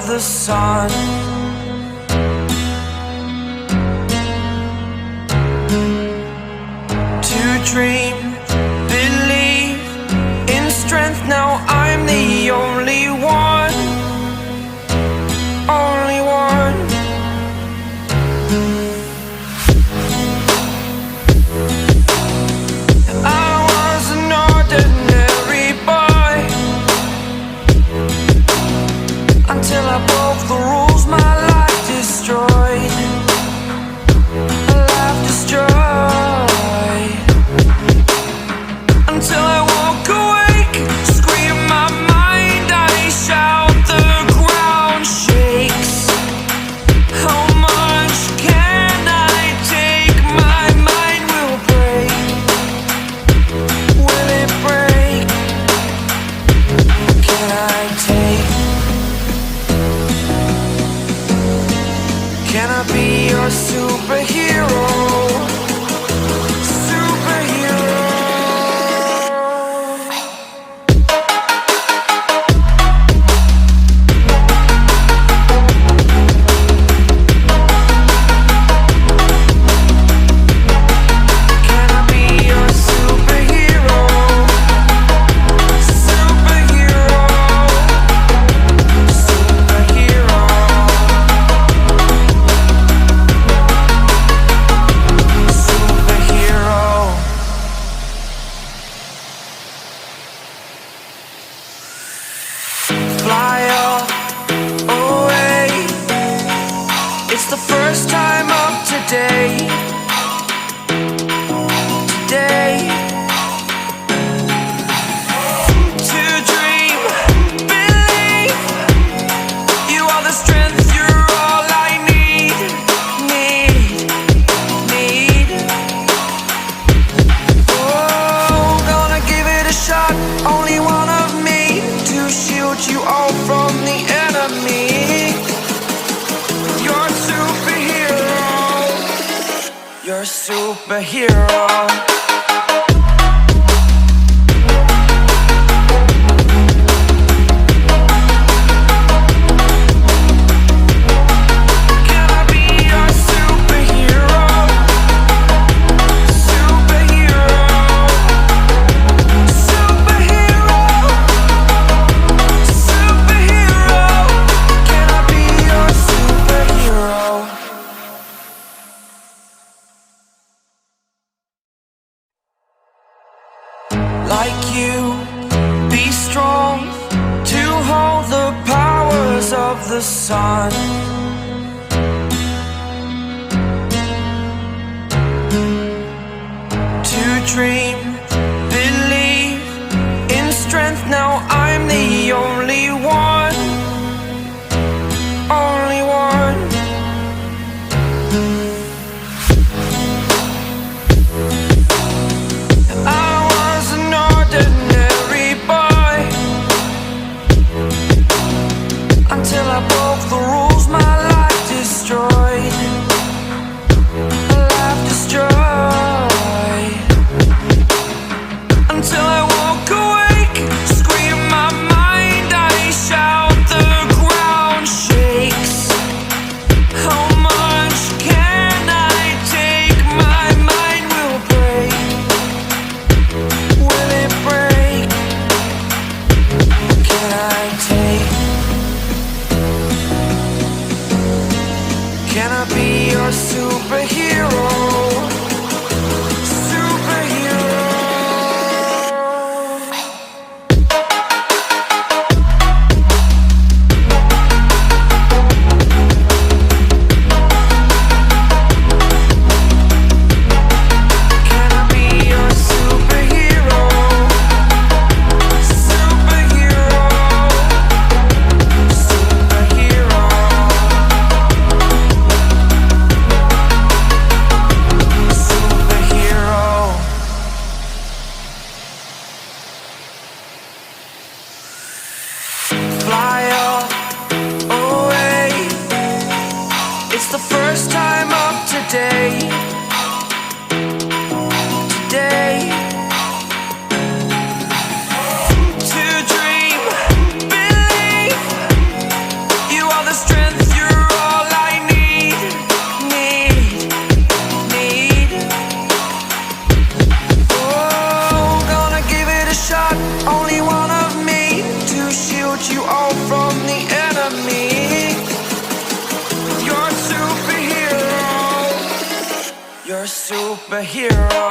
of the sun. To dream, believe in strength, now I'm the only one. Only one. I was an ordinary boy until I broke the rules, my life destroyed. A life destroyed. Until I woke awake, scream my mind, I shout, the ground shakes. How much can I take? My mind will break. Will it break? Can I take? Can I be your superhero? Fly away. It's the first time of today. Today. To dream, believe. You are the strength, you're all I need. Need. Oh, gonna give it a shot. Only one of me to shield you all from the enemy. You're a superhero. You're a superhero. Can I be your superhero? Superhero. Superhero. Superhero. Can I be your superhero? Like you, be strong to hold the powers of the sun. To dream, believe in strength, now I'm the only one. Only one. I was an ordinary boy until I broke the rules, my life destroyed. A life destroyed. Until I woke awake, scream my mind, I shout, the ground shakes. How much can I take? My mind will break. Will it break? Can I take? Can I be your superhero? Superhero. Can I be your superhero? Superhero. Superhero. Superhero. Fly away. It's the first time of today. Today. To dream, believe. You are hero.